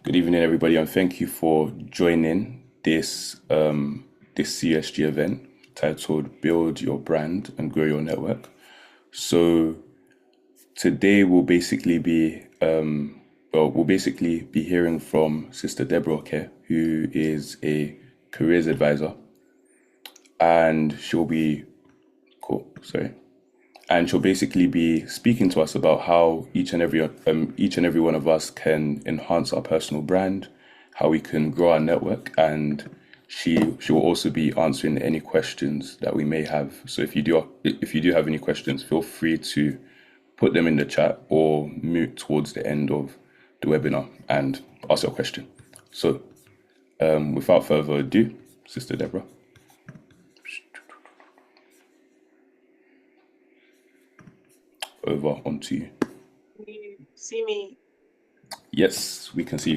Good evening, everybody, and thank you for joining this CSG event titled "Build Your Brand and Grow Your Network." So today we'll basically be hearing from Sister Deborah, okay, who is a careers advisor, and she'll be cool. Sorry, and she'll basically be speaking to us about how each and every one of us can enhance our personal brand, how we can grow our network, and she will also be answering any questions that we may have. So if you do have any questions, feel free to put them in the chat or mute towards the end of the webinar and ask your question. So without further ado, Sister Deborah, over onto you. You see me. Yes, we can see you.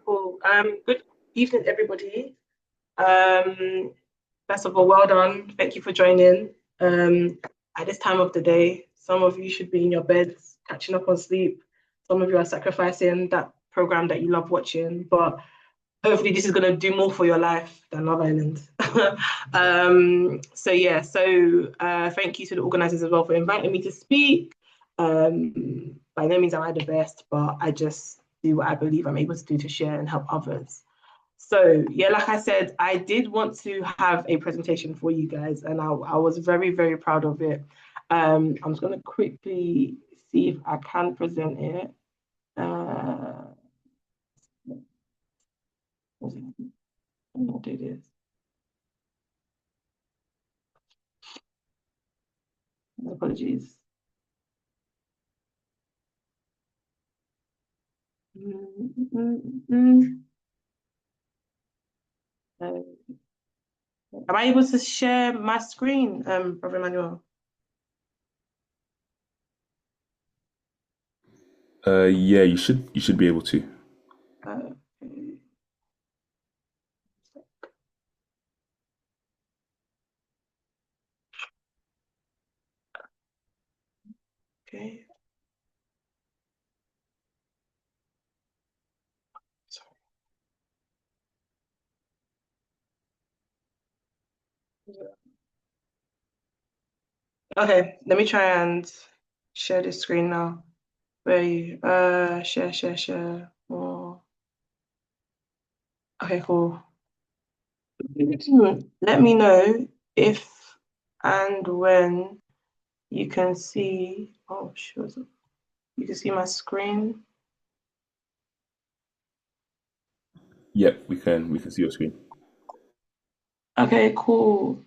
Cool. Good evening, everybody. Um, First of all, well done. Thank you for joining. At this time of the day, some of you should be in your beds, catching up on sleep. Some of you are sacrificing that program that you love watching, but hopefully this is going to do more for your life than Love Island. Thank you to the organizers as well for inviting me to speak. By no means am I the best, but I just do what I believe I'm able to do to share and help others. So yeah, like I said, I did want to have a presentation for you guys, and I was very, very proud of it. I'm just gonna quickly see if I can present it. I'll do this. Apologies. Uh, Am I able to share my screen, Brother Emmanuel? Yeah, you should be able to. Uh, okay. Okay, let me try and share this screen now. Where are you? Share. Oh. Okay, cool. Let me know if and when you can see. Oh, sure. You can see my screen. Yep, we can see your screen. Okay, cool.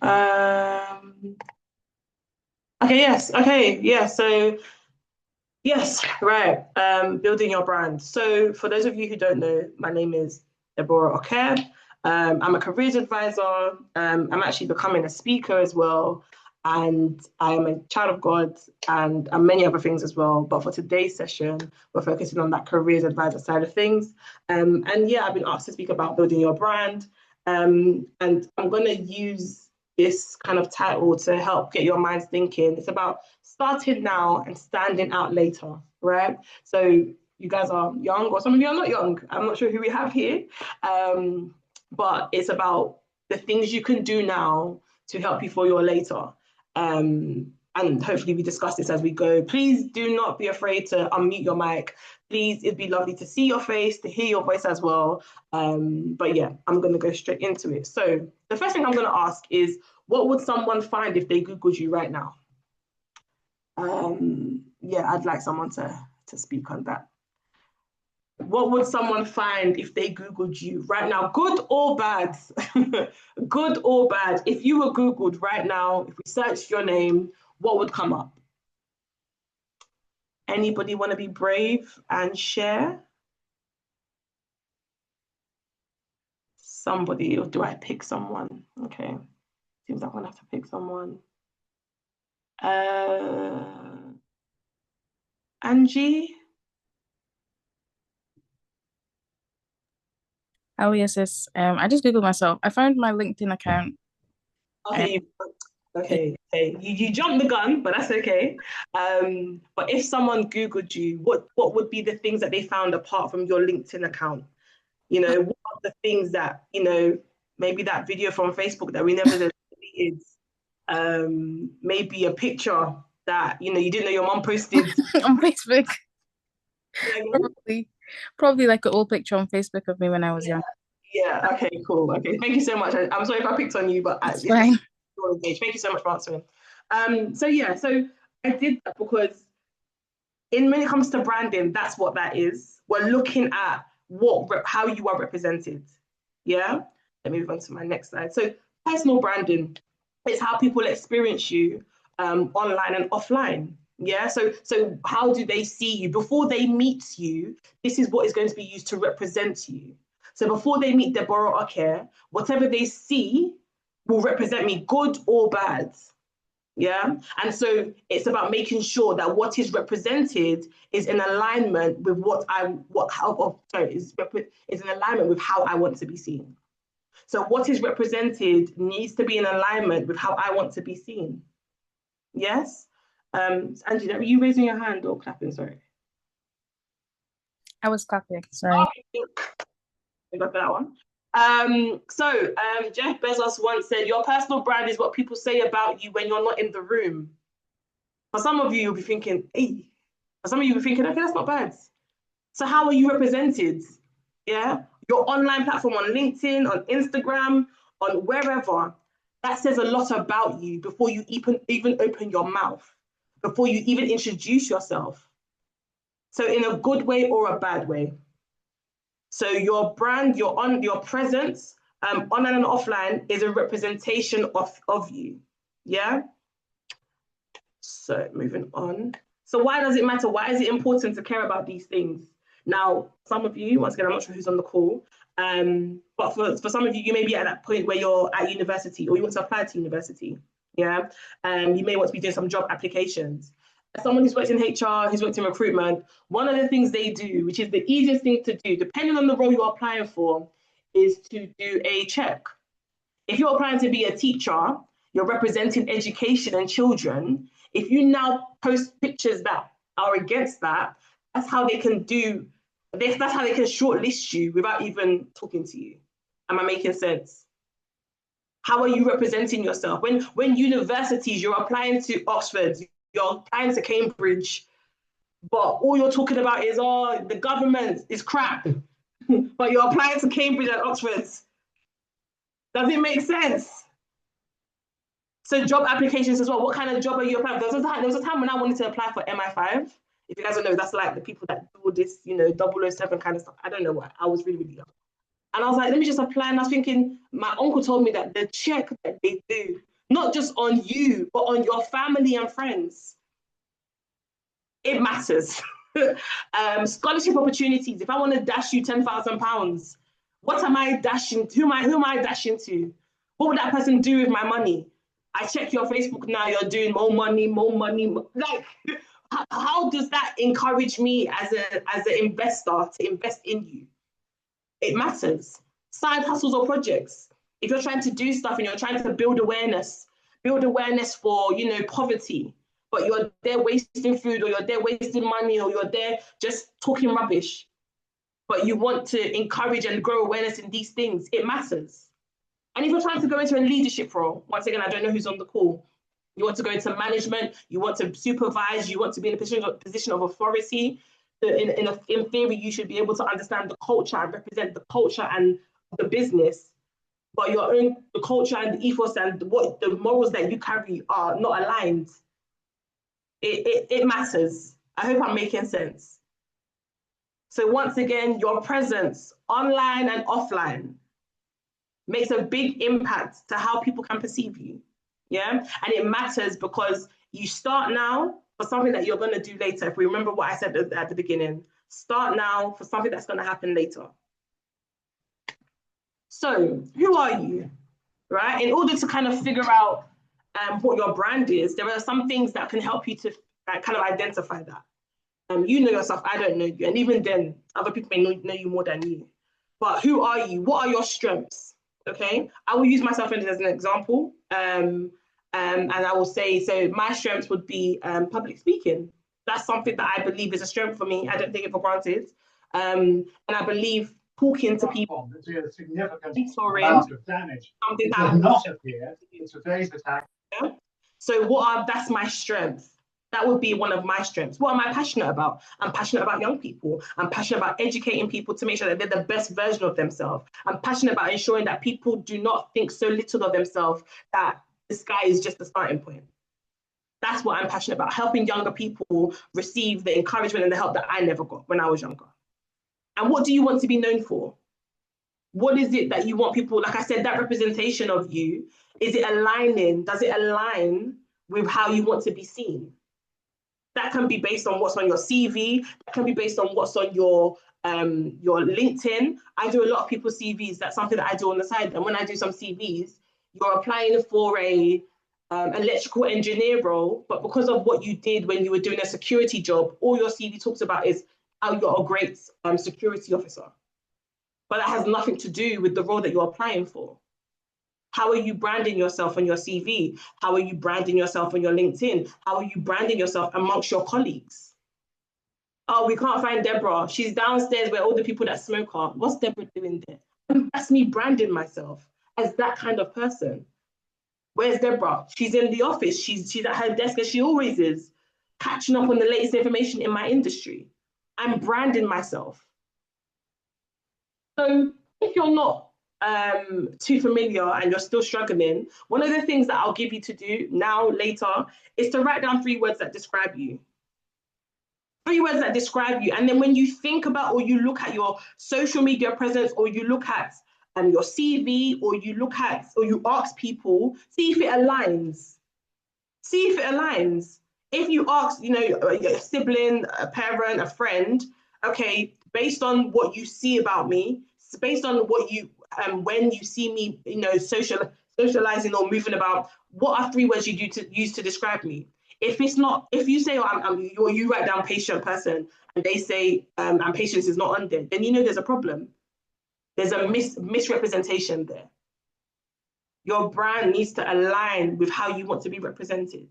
Okay, yes. Okay, yeah. So yes, right. Building your brand. So, for those of you who don't know, my name is Deborah Oker. I'm a careers advisor. I'm actually becoming a speaker as well, and I am a child of God, and many other things as well. But for today's session, we're focusing on that careers advisor side of things. And yeah, I've been asked to speak about building your brand. And I'm going to use this kind of title to help get your minds thinking. It's about starting now and standing out later, right? So you guys are young, or some of you are not young. I'm not sure who we have here, but it's about the things you can do now to help you for your later. And hopefully we discuss this as we go. Please do not be afraid to unmute your mic. Please, it'd be lovely to see your face, to hear your voice as well. But yeah, I'm going to go straight into it. So the first thing I'm going to ask is, what would someone find if they Googled you right now? Yeah, I'd like someone to speak on that. What would someone find if they Googled you right now? Good or bad? Good or bad? If you were Googled right now, if we searched your name, what would come up? Anybody want to be brave and share? Somebody, or do I pick someone? Okay, seems like I'm gonna have to pick someone. Uh, Angie? Oh yes, yes. I just googled myself. I found my LinkedIn account. Um, Okay, Okay, okay. You jumped the gun, but that's okay. But if someone Googled you, what would be the things that they found apart from your LinkedIn account? What are the things that, maybe that video from Facebook that we never deleted, maybe a picture that, you didn't know your mom posted. On Facebook. Yeah, Probably like an old picture on Facebook of me when I was young. yeah, okay, cool. Okay, thank you so much. I'm sorry if I picked on you, but It's it's just fine. you're engaged. Thank you so much for answering. So yeah, so I did that because when it comes to branding, that's what that is. We're looking at how you are represented. Yeah. Let me move on to my next slide. So personal branding is how people experience you online and offline. Yeah. So how do they see you before they meet you? This is what is going to be used to represent you. So before they meet Deborah Oker, whatever they see will represent me, good or bad. Yeah. And so it's about making sure that what is represented is in alignment with is in alignment with how I want to be seen. So what is represented needs to be in alignment with how I want to be seen. Yes. Angie, are you raising your hand or clapping? Sorry. I was clapping, sorry. I got that one. Jeff Bezos once said, your personal brand is what people say about you when you're not in the room. For some of you, you'll be thinking, hey. For some of you, you'll be thinking, okay, that's not bad. So how are you represented? Yeah. Your online platform on LinkedIn, on Instagram, on wherever, that says a lot about you before you even open your mouth, before you even introduce yourself. So in a good way or a bad way. So your brand, your presence, online and offline, is a representation of you. Yeah. So moving on. So why does it matter? Why is it important to care about these things? Now, some of you, once again, I'm not sure who's on the call, but for some of you, you may be at that point where you're at university or you want to apply to university. Yeah. You may want to be doing some job applications. As someone who's worked in HR, who's worked in recruitment, one of the things they do, which is the easiest thing to do, depending on the role you're applying for, is to do a check. If you're applying to be a teacher, you're representing education and children. If you now post pictures that are against that, that's how they can do this. That's how they can shortlist you without even talking to you. Am I making sense? How are you representing yourself? When universities, you're applying to Oxford, you're applying to Cambridge, but all you're talking about is, oh, the government is crap. But you're applying to Cambridge and Oxford. Does it make sense? So job applications as well. What kind of job are you applying for? There was a time when I wanted to apply for MI5. If you guys don't know, that's like the people that do all this, 007 kind of stuff. I don't know what. I was really, really young. And I was like, let me just apply. And I was thinking, my uncle told me that the check that they do, not just on you, but on your family and friends, it matters. Scholarship opportunities. If I want to dash you £10,000, what am I dashing? Who am I dashing to? What would that person do with my money? I check your Facebook now, you're doing more money. Like, how does that encourage me as an investor to invest in you? It matters. Side hustles or projects. If you're trying to do stuff and you're trying to build awareness for, poverty, but you're there wasting food or you're there wasting money or you're there just talking rubbish, but you want to encourage and grow awareness in these things, it matters. And if you're trying to go into a leadership role, once again, I don't know who's on the call, you want to go into management, you want to supervise, you want to be in a position of authority, in theory, you should be able to understand the culture and represent the culture and the business, but the culture and the ethos and what the morals that you carry are not aligned. It matters. I hope I'm making sense. So once again, your presence online and offline makes a big impact to how people can perceive you. Yeah. And it matters because you start now for something that you're going to do later. If we remember what I said at the beginning, start now for something that's going to happen later. So who are you? Right? In order to kind of figure out what your brand is, there are some things that can help you to kind of identify that. You know yourself, I don't know you. And even then, other people may know you more than you. But who are you? What are your strengths? Okay, I will use myself as an example. And I will say, so my strengths would be public speaking. That's something that I believe is a strength for me. I don't take it for granted. And I believe talking to people, a significant mentoring, amount of damage. something It that does not appear in today's attack. yeah? So that's my strength. That would be one of my strengths. What am I passionate about? I'm passionate about young people. I'm passionate about educating people to make sure that they're the best version of themselves. I'm passionate about ensuring that people do not think so little of themselves that the sky is just the starting point. That's what I'm passionate about, helping younger people receive the encouragement and the help that I never got when I was younger. And what do you want to be known for? What is it that you want people, like I said, that representation of you, is it aligning? Does it align with how you want to be seen? That can be based on what's on your CV. That can be based on what's on your LinkedIn. I do a lot of people's CVs. That's something that I do on the side. And when I do some CVs, you're applying for a electrical engineer role, but because of what you did when you were doing a security job, all your CV talks about is how you're a great security officer. But that has nothing to do with the role that you're applying for. How are you branding yourself on your CV? How are you branding yourself on your LinkedIn? How are you branding yourself amongst your colleagues? Oh, we can't find Deborah. She's downstairs where all the people that smoke are. What's Deborah doing there? And that's me branding myself as that kind of person. Where's Deborah? She's in the office. She's at her desk as she always is, catching up on the latest information in my industry. I'm branding myself. So if you're not too familiar and you're still struggling, one of the things that I'll give you to do now, later, is to write down 3 words that describe you. 3 words that describe you. And then when you think about, or you look at your social media presence, or you look at your CV, or you look at, or you ask people, see if it aligns. See if it aligns. If you ask, a sibling, a parent, a friend, okay, based on what you see about me, based on what you, when you see me, socializing or moving about, what are 3 words you use to describe me? If it's not, if you say, you write down patient person, and they say, and patience is not on there, then there's a problem. There's a misrepresentation there. Your brand needs to align with how you want to be represented.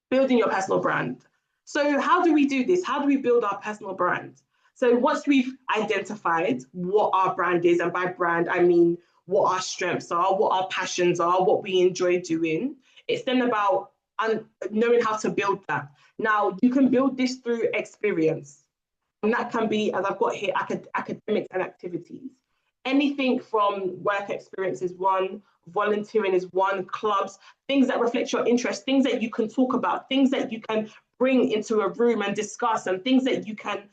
Building your personal brand. So how do we do this? How do we build our personal brand? So once we've identified what our brand is, and by brand, I mean what our strengths are, what our passions are, what we enjoy doing, it's then about knowing how to build that. Now, you can build this through experience. And that can be, as I've got here, academics and activities. Anything from work experience is one, volunteering is one, clubs, things that reflect your interest, things that you can talk about, things that you can bring into a room and discuss, and things that you can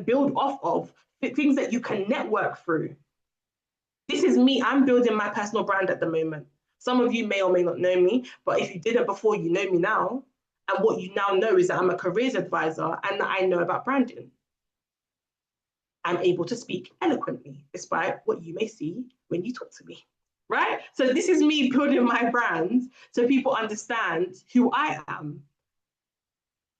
build off of, things that you can network through. This is me. I'm building my personal brand at the moment. Some of you may or may not know me, but if you didn't before, you know me now. And what you now know is that I'm a careers advisor and that I know about branding. I'm able to speak eloquently, despite what you may see when you talk to me, right? So this is me building my brand so people understand who I am.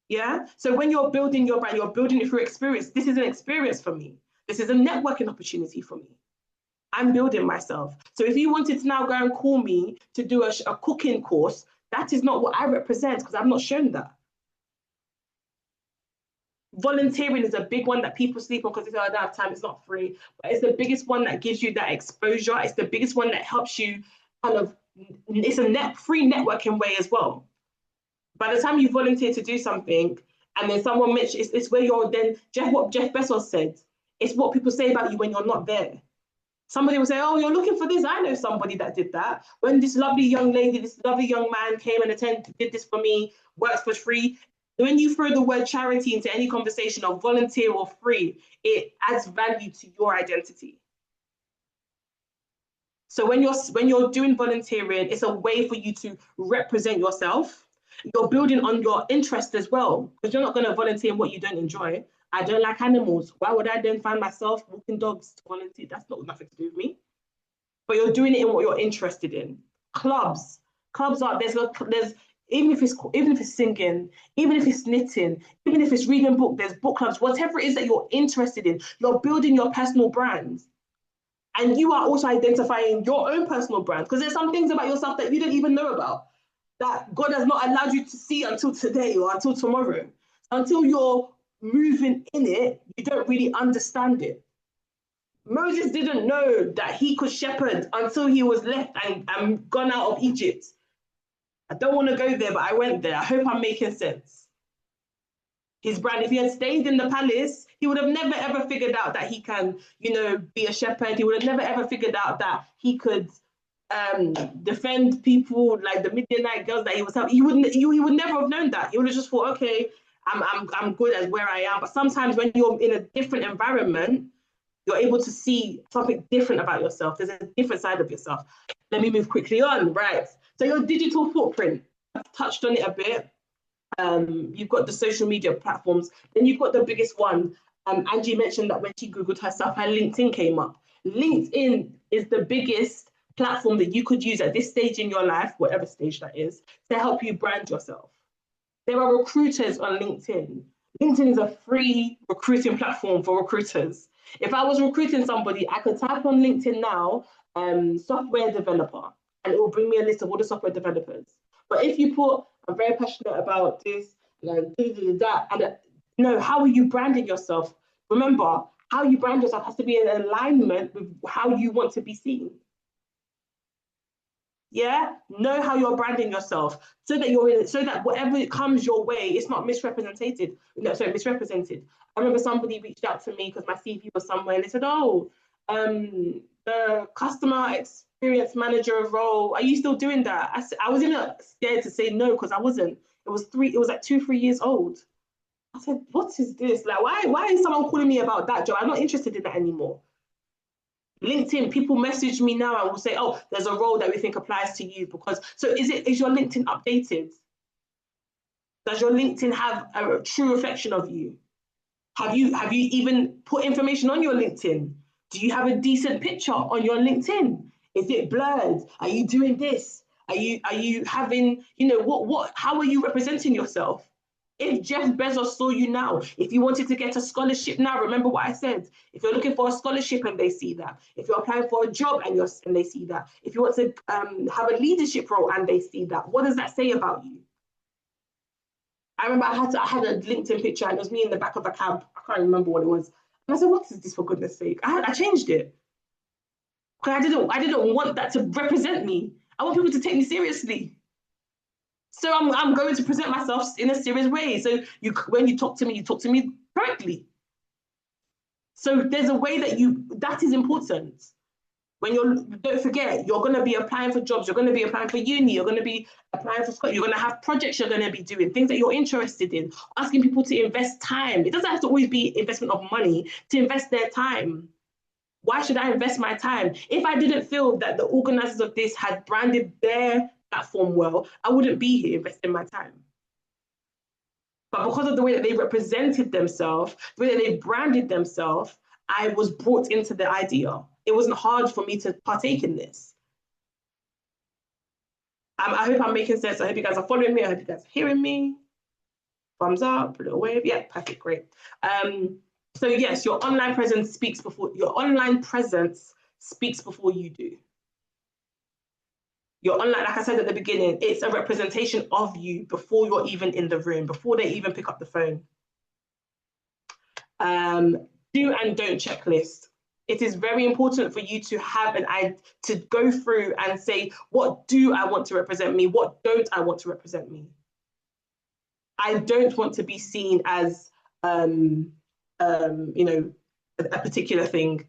Yeah. So when you're building your brand, you're building it through experience. This is an experience for me. This is a networking opportunity for me. I'm building myself. So if you wanted to now go and call me to do a cooking course, that is not what I represent, because I've not shown that. Volunteering is a big one that people sleep on because they say, I don't have time, it's not free. But it's the biggest one that gives you that exposure. It's the biggest one that helps you it's a free networking way as well. By the time you volunteer to do something, and then someone mentions, it's where you're then, what Jeff Bezos said, it's what people say about you when you're not there. Somebody will say, oh, you're looking for this. I know somebody that did that. When this lovely young lady, this lovely young man came and did this for me, works for free. When you throw the word charity into any conversation, or volunteer or free, it adds value to your identity. So when you're doing volunteering, it's a way for you to represent yourself. You're building on your interest as well, because you're not going to volunteer in what you don't enjoy. I don't like animals. Why would I then find myself walking dogs to volunteer? That's not nothing to do with me. But you're doing it in what you're interested in. Clubs are there's even if it's singing, even if it's knitting, even if it's reading a book, there's book clubs. Whatever it is that you're interested in, you're building your personal brand. And you are also identifying your own personal brand, because there's some things about yourself that you don't even know about, that God has not allowed you to see until today or until tomorrow. Until you're moving in it, you don't really understand it. Moses didn't know that he could shepherd until he was left and gone out of Egypt. I don't want to go there, but I went there. I hope I'm making sense. His brand, if he had stayed in the palace, he would have never ever figured out that he can, be a shepherd. He would have never ever figured out that he could defend people like the Midianite girls that he was helping. He would never have known that. He would have just thought, okay, I'm good as where I am. But sometimes when you're in a different environment, you're able to see something different about yourself. There's a different side of yourself. Let me move quickly on. Right. So your digital footprint, I've touched on it a bit. You've got the social media platforms. Then you've got the biggest one. Angie mentioned that when she Googled herself, her LinkedIn came up. LinkedIn is the biggest platform that you could use at this stage in your life, whatever stage that is, to help you brand yourself. There are recruiters on LinkedIn. LinkedIn is a free recruiting platform for recruiters. If I was recruiting somebody, I could type on LinkedIn now, software developer, and it will bring me a list of all the software developers. But if you put, I'm very passionate about this, that, and how are you branding yourself? Remember, how you brand yourself has to be in alignment with how you want to be seen. Yeah, know how you're branding yourself so that whatever comes your way, it's not misrepresented. Misrepresented. I remember somebody reached out to me because my CV was somewhere, and they said, "Oh, the customer experience manager role. Are you still doing that?" I was even scared to say no because I wasn't. It was like 2-3 years old. I said, "What is this? Like, why is someone calling me about that job? I'm not interested in that anymore." LinkedIn, people message me now and will say, "Oh, there's a role that we think applies to you." Is your LinkedIn updated? Does your LinkedIn have a true reflection of you? Have you even put information on your LinkedIn? Do you have a decent picture on your LinkedIn? Is it blurred? Are you doing this? Are you having, how are you representing yourself? If Jeff Bezos saw you now, if you wanted to get a scholarship now, remember what I said. If you're looking for a scholarship and they see that, if you're applying for a job and they see that, if you want to have a leadership role and they see that, what does that say about you? I remember I had a LinkedIn picture and it was me in the back of a cab. I can't remember what it was. And I said, "What is this, for goodness sake?" I changed it because I didn't want that to represent me. I want people to take me seriously. So I'm going to present myself in a serious way. So when you talk to me correctly. So there's a way that is important. Don't forget, you're going to be applying for jobs, you're going to be applying for uni, you're going to be applying for school, you're going to have projects you're going to be doing, things that you're interested in, asking people to invest time. It doesn't have to always be investment of money, to invest their time. Why should I invest my time? If I didn't feel that the organizers of this had branded their platform well, I wouldn't be here investing my time. But because of the way that they represented themselves, the way that they branded themselves, I was brought into the idea. It wasn't hard for me to partake in this. I hope I'm making sense. I hope you guys are following me. I hope you guys are hearing me. Thumbs up, a little wave. Yeah, perfect, great. So yes, your online presence speaks before you do. Your online, like I said at the beginning, it's a representation of you before you're even in the room, before they even pick up the phone. Do and don't checklist. It is very important for you to have to go through and say, what do I want to represent me? What don't I want to represent me? I don't want to be seen as, a particular thing.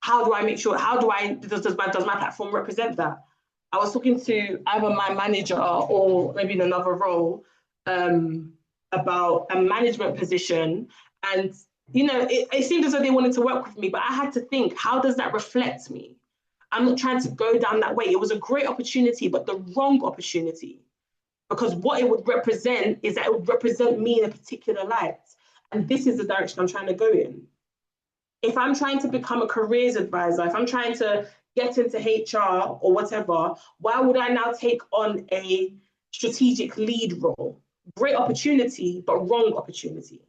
How do I make sure? Does my platform represent that? I was talking to either my manager or maybe in another role about a management position, and it seemed as though they wanted to work with me, but I had to think, how does that reflect me? I'm not trying to go down that way. It was a great opportunity, but the wrong opportunity, because what it would represent is that it would represent me in a particular light, and this is the direction I'm trying to go in. If I'm trying to become a careers advisor, if I'm trying to get into HR or whatever, why would I now take on a strategic lead role? Great opportunity, but wrong opportunity.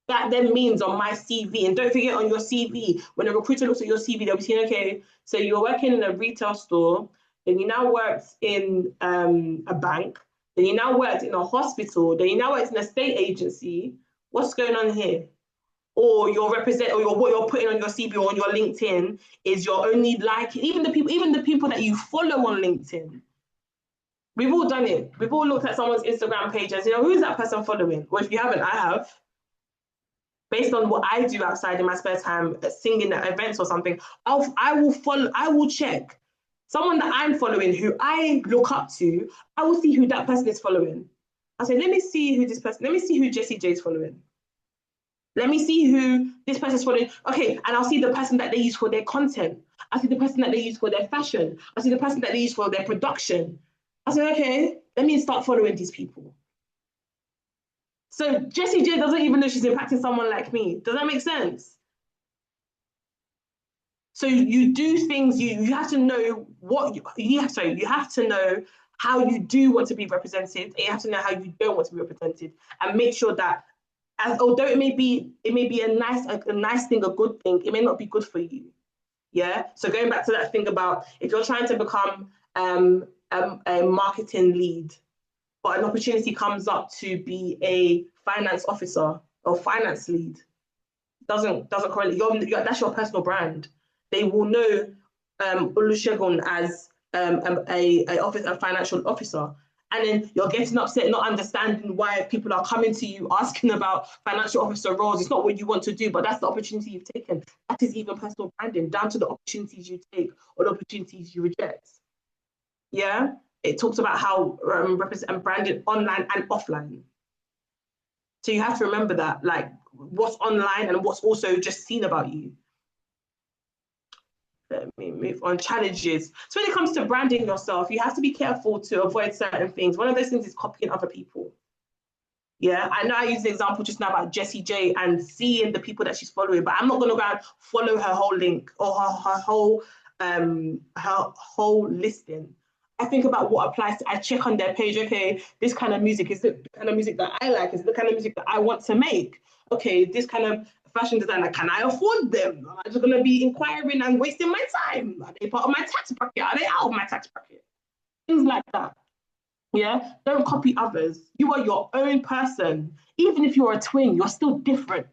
that then means on my CV, and don't forget on your CV, when a recruiter looks at your CV, they'll be saying, okay, so you're working in a retail store, then you now worked in a bank, then you now worked in a hospital, then you now worked in a state agency. What's going on here? Or what you're putting on your CV or on your LinkedIn is your only like, even the people that you follow on LinkedIn. We've all done it. We've all looked at someone's Instagram page and said, who is that person following? Well, if you haven't, I have. Based on what I do outside in my spare time, singing at events or something, I will check. Someone that I'm following, who I look up to, I will see who that person is following. I say, let me see who Jessie J is following. Let me see who this person's following. Okay, and I'll see the person that they use for their content. I see the person that they use for their fashion. I see the person that they use for their production. I say, okay, let me start following these people. So Jessie J doesn't even know she's impacting someone like me. Does that make sense? So you do things, you have to know you have to know how you do want to be represented, and you have to know how you don't want to be represented, and make sure that although it may be a nice thing, a good thing, it may not be good for you. Yeah. So going back to that thing about if you're trying to become a marketing lead, but an opportunity comes up to be a finance officer or finance lead, doesn't correlate. That's your personal brand. They will know Olusegun as a financial officer. And then you're getting upset, not understanding why people are coming to you asking about financial officer roles. It's not what you want to do, but that's the opportunity you've taken. That is even personal branding, down to the opportunities you take or the opportunities you reject. Yeah, it talks about how represent branding online and offline. So you have to remember that, like what's online and what's also just seen about you. Let me move on. Challenges. So when it comes to branding yourself, you have to be careful to avoid certain things. One of those things is copying other people. Yeah, I know I used the example just now about Jessie J and seeing the people that she's following, but I'm not going to go and follow her whole link or her whole listing. I think about what applies to, I check on their page, okay, this kind of music, is it the kind of music that I like? Is it the kind of music that I want to make? Okay, this kind of fashion designer, can I afford them? Am I just going to be inquiring and wasting my time? Are they part of my tax bracket? Are they out of my tax bracket? Things like that. Yeah, don't copy others. You are your own person. Even if you're a twin, you're still different.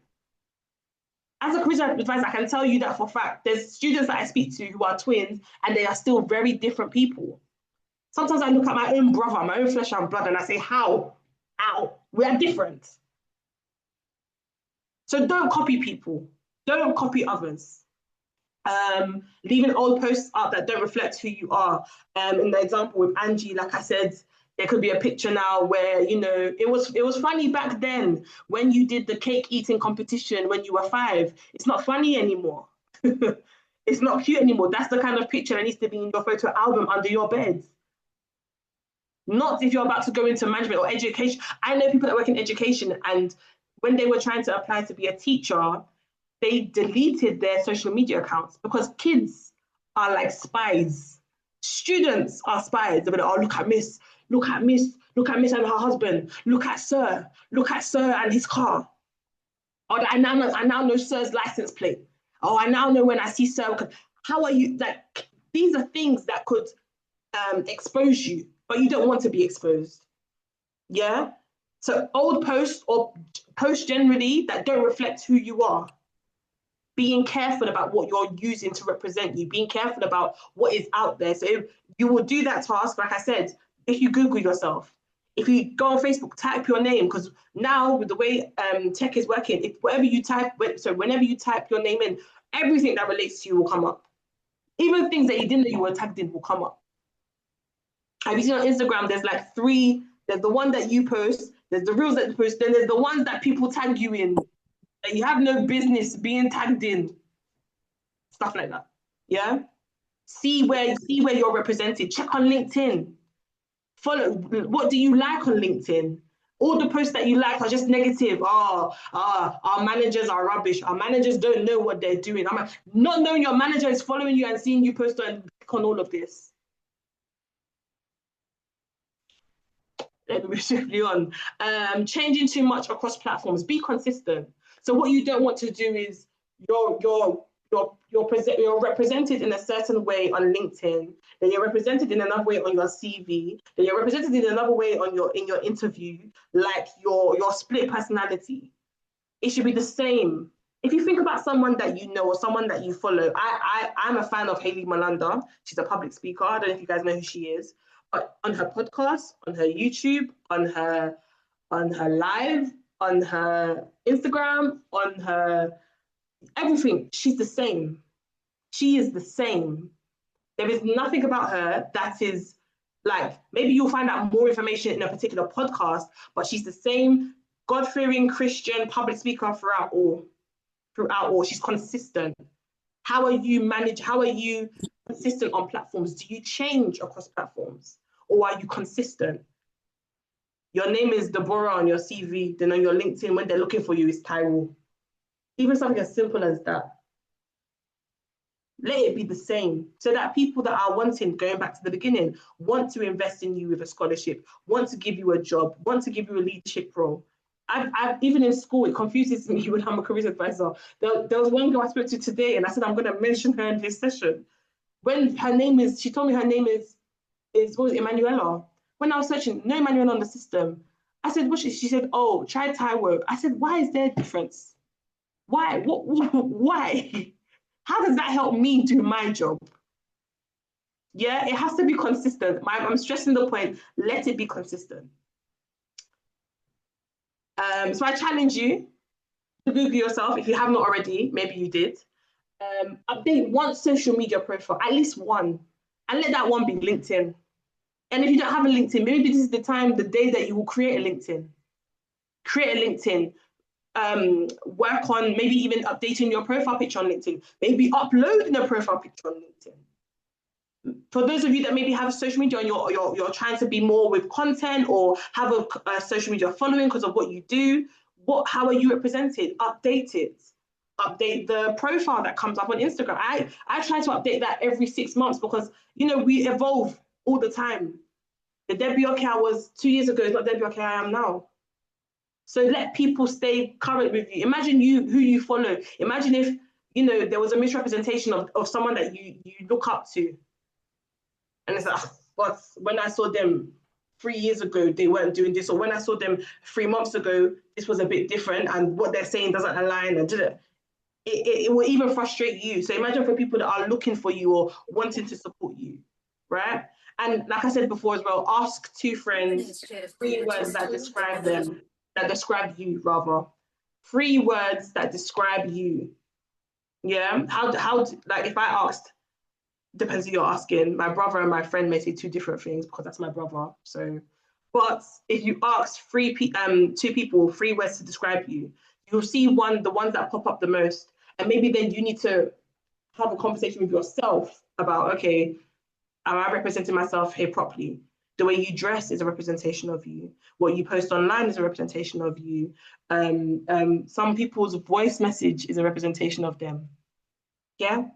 As a career advisor, I can tell you that for a fact. There's students that I speak to who are twins and they are still very different people. Sometimes I look at my own brother, my own flesh and blood, and I say, how? We are different. So don't copy people. Don't copy others. Leaving old posts up that don't reflect who you are. In the example with Angie, like I said, there could be a picture now where, you know, it was funny back then when you did the cake eating competition when you were 5. It's not funny anymore. It's not cute anymore. That's the kind of picture that needs to be in your photo album under your bed. Not if you're about to go into management or education. I know people that work in education, and when they were trying to apply to be a teacher, they deleted their social media accounts because kids are like spies. Students are spies. They're like, oh, look at Miss and her husband, look at Sir and his car. Oh, I now know Sir's license plate. Oh, I now know when I see Sir. How are you? Like, these are things that could expose you, but you don't want to be exposed. Yeah. So old posts or posts generally that don't reflect who you are. Being careful about what you're using to represent you, being careful about what is out there. So if you will do that task, like I said, if you Google yourself, if you go on Facebook, type your name, because now with the way tech is working, whenever you type your name in, everything that relates to you will come up. Even things that you didn't know you were tagged in will come up. Have you seen on Instagram, there's like 3, there's the one that you post, there's the reels that you post, then there's the ones that people tag you in, that you have no business being tagged in. Stuff like that. Yeah. See where you're represented. Check on LinkedIn. Follow. What do you like on LinkedIn? All the posts that you like are just negative. Our managers are rubbish. Our managers don't know what they're doing. Not knowing your manager is following you and seeing you post and click on all of this. Let me move swiftly on. Changing too much across platforms. Be consistent. So what you don't want to do is you're represented in a certain way on LinkedIn, then you're represented in another way on your CV, then you're represented in another way on your interview, like your split personality. It should be the same. If you think about someone that you know or someone that you follow, I'm a fan of Hayley Malanda. She's a public speaker. I don't know if you guys know who she is, but on her podcast, on her YouTube, on her live, on her Instagram, on her everything, she's the same. She is the same. There is nothing about her that is like, maybe you'll find out more information in a particular podcast, but she's the same God-fearing Christian public speaker throughout all. She's consistent. How are you consistent on platforms? Do you change across platforms? Or are you consistent? Your name is Deborah on your CV, then on your LinkedIn, when they're looking for you, it's Tyrell. Even something as simple as that. Let it be the same, so that people that are wanting, going back to the beginning, want to invest in you with a scholarship, want to give you a job, want to give you a leadership role. I've even in school, it confuses me when I'm a careers advisor. There was one girl I spoke to today, and I said I'm going to mention her in this session. When she told me her name is what was it, Emanuela. When I was searching, no Emanuela on the system. I said, she said, oh, try Taiwo. I said, why is there a difference? Why? Why? How does that help me do my job? Yeah, it has to be consistent. I'm stressing the point, let it be consistent. So I challenge you to Google yourself if you have not already, maybe you did. Update one social media profile, at least one, and let that one be LinkedIn. And if you don't have a LinkedIn, maybe this is the time, the day that you will create a LinkedIn. Create a LinkedIn. Work on maybe even updating your profile picture on LinkedIn, maybe uploading a profile picture on LinkedIn. For those of you that maybe have social media and you're trying to be more with content or have a social media following because of what you do, how are you represented? Update it. Update the profile that comes up on Instagram. I try to update that every 6 months because, we evolve all the time. The Deborah I was 2 years ago is not Deborah I am now. So let people stay current with you. Imagine who you follow. Imagine if, there was a misrepresentation of someone that you look up to. And it's like, but when I saw them 3 years ago, they weren't doing this. Or when I saw them 3 months ago, this was a bit different and what they're saying doesn't align. And it will even frustrate you. So imagine for people that are looking for you or wanting to support you, right? And like I said before as well, ask 2 friends 3 words that describe them. That describe you, rather. 3 words that describe you. Yeah. How like if I asked, depends who you're asking. My brother and my friend may say 2 different things because that's my brother. So, but if you ask 2 people 3 words to describe you, you'll see the ones that pop up the most, and maybe then you need to have a conversation with yourself about, okay, am I representing myself here properly? The way you dress is a representation of you. What you post online is a representation of you. Some people's voice message is a representation of them. Yeah,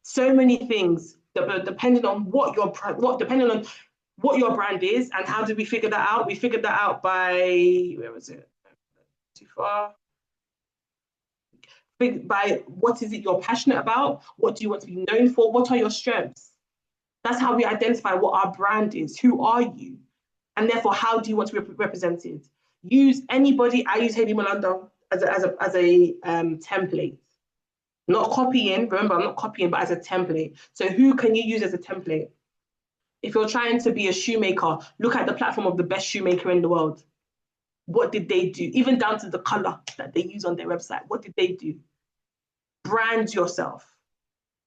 so many things. Depending on what your brand is, and how did we figure that out? We figured that out by where was it? Too far. By what is it you're passionate about? What do you want to be known for? What are your strengths? That's how we identify what our brand is. Who are you? And therefore, how do you want to be represented? Use anybody. I use Hayley Malanda as a template. Not copying, remember, I'm not copying, but as a template. So who can you use as a template? If you're trying to be a shoemaker, look at the platform of the best shoemaker in the world. What did they do? Even down to the color that they use on their website. What did they do? Brand yourself.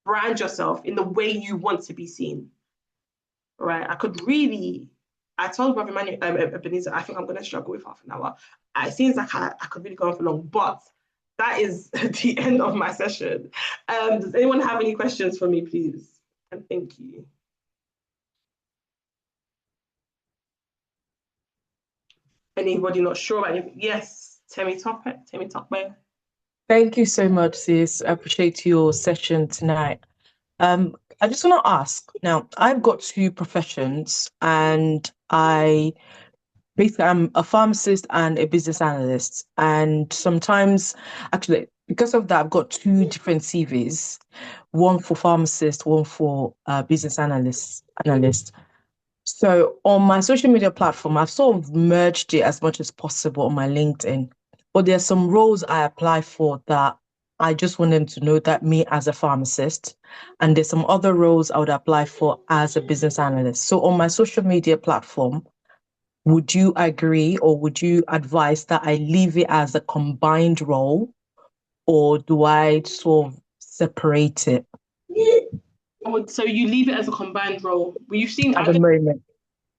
Brand yourself in the way you want to be seen. Right? I told Brother Ebenezer, I think I'm going to struggle with half an hour. It seems like I could really go on for long, but that is the end of my session. Does anyone have any questions for me, please? And thank you. Anybody not sure about anything? Yes, Temi Topway. Thank you so much, sis. I appreciate your session tonight. I just want to ask, now, I've got 2 professions and I basically I'm a pharmacist and a business analyst. And sometimes, actually, because of that, I've got two different CVs, one for pharmacist, one for business analyst. So on my social media platform, I've sort of merged it as much as possible on my LinkedIn. But there's some roles I apply for that I just want them to know that me as a pharmacist. And there's some other roles I would apply for as a business analyst. So on my social media platform, would you agree or would you advise that I leave it as a combined role, or do I sort of separate it So you leave it as a combined role. Well, you've seen, at the moment?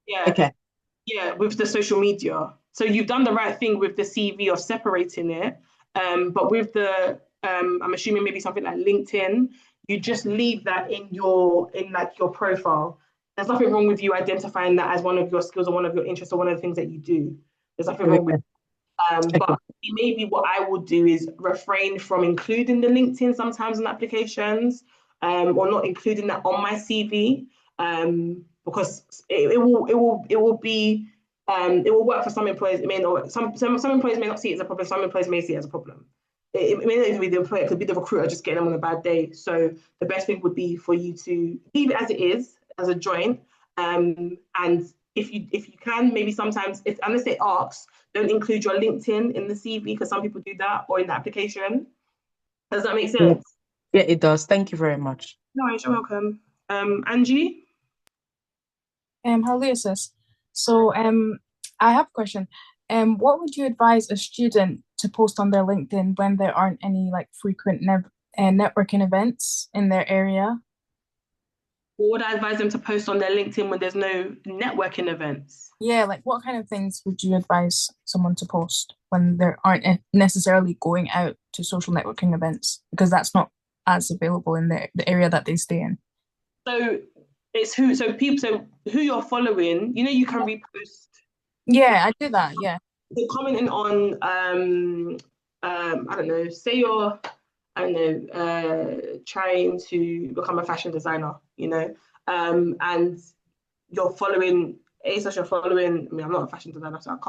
yeah, Okay. yeah, with the social media. So you've done the right thing with the CV of separating it. But with the, I'm assuming maybe something like LinkedIn, you just leave that in like your profile. There's nothing wrong with you identifying that as one of your skills or one of your interests or one of the things that you do. There's nothing wrong with Okay. Okay. but maybe what I would do is refrain from including the LinkedIn sometimes in applications, or not including that on my CV, because it will be it will work for some employers. It may not. Some employers may not see it as a problem. Some employers may see it as a problem. It may not even be the employer. It could be the recruiter just getting them on a bad day. So the best thing would be for you to leave it as it is, as a joint, and if you can, maybe sometimes, if unless they ask, don't include your LinkedIn in the CV because some people do that, or in the application. Does that make Yeah, sense? yeah, it does. Thank you very much. No, you're welcome. Angie? Hello, sis. So, I have a question. What would you advise a student to post on their LinkedIn when there aren't any like frequent networking events in their area? Or would I advise them to post on their LinkedIn when there's no networking events? Yeah, like what kind of things would you advise someone to post when there aren't necessarily going out to social networking events because that's not as available in the area that they stay in? So it's who you're following, you can repost. Yeah, I do that. Yeah. So commenting on I don't know, say you're I don't know, trying to become a fashion designer, and you're following ASOS, you're following. I mean, I'm not a fashion designer, so I'm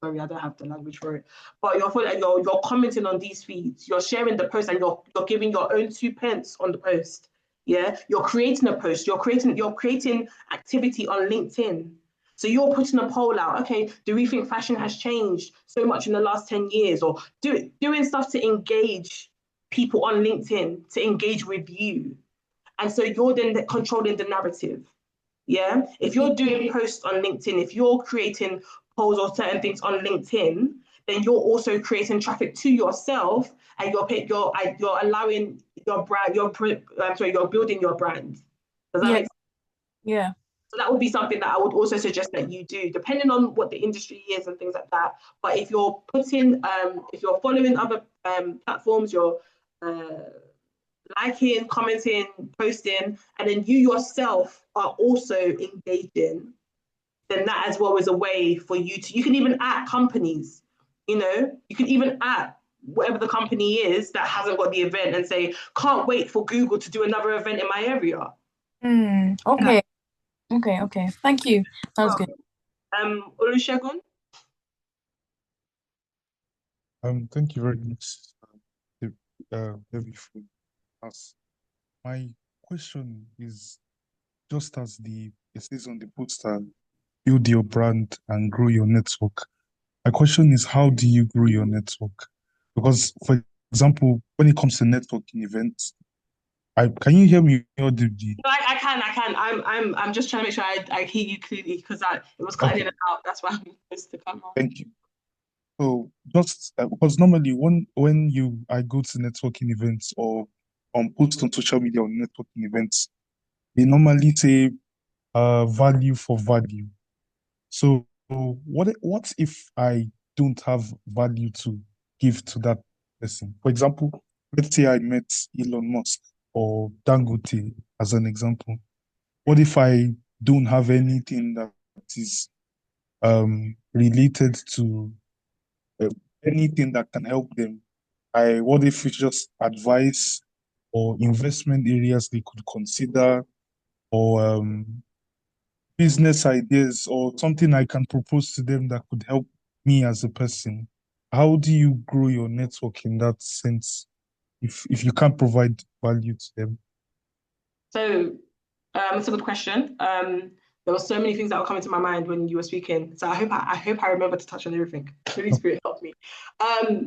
sorry, I don't have the language for it. But you're commenting on these feeds, you're sharing the post, and you're giving your own 2 pence on the post. Yeah, you're creating a post, you're creating activity on LinkedIn. So you're putting a poll out. Okay, do we think fashion has changed so much in the last 10 years? Or doing stuff to engage people on LinkedIn, to engage with you. And so you're then controlling the narrative. Yeah. If you're doing posts on LinkedIn, if you're creating polls or certain things on LinkedIn, then you're also creating traffic to yourself, and you're allowing your brand. You're building your brand. Does that Yeah. make sense? Yeah. So that would be something that I would also suggest that you do, depending on what the industry is and things like that. But if you're following other platforms, you're uh, liking, commenting, posting, and then you yourself are also engaging, then that as well is a way for you can even at companies, you can even at whatever the company is that hasn't got the event and say, can't wait for Google to do another event in my area. Okay. Okay. Okay. Thank you. Sounds good. Olusegun? Thank you very much, Debbie, for us. My question is just as it says on the poster, build your brand and grow your network. My question is, how do you grow your network? Because, for example, when it comes to networking events, can you hear me audibly? No, I can. I'm just trying to make sure I hear you clearly because it was cutting in Okay, and out. That's why I'm supposed to come on. thank you. So just because normally when I go to networking events or post on social media on networking events, they normally say value for value. So what if I don't have value to give to that person? For example, let's say I met Elon Musk or Dangote as an example. What if I don't have anything that is related to uh, anything that can help them? What if it's just advice or investment areas they could consider, or business ideas or something I can propose to them that could help me as a person. How do you grow your network in that sense if you can't provide value to them? So, it's a good question. There were so many things that were coming to my mind when you were speaking. So I hope I remember to touch on everything. Holy Spirit help me.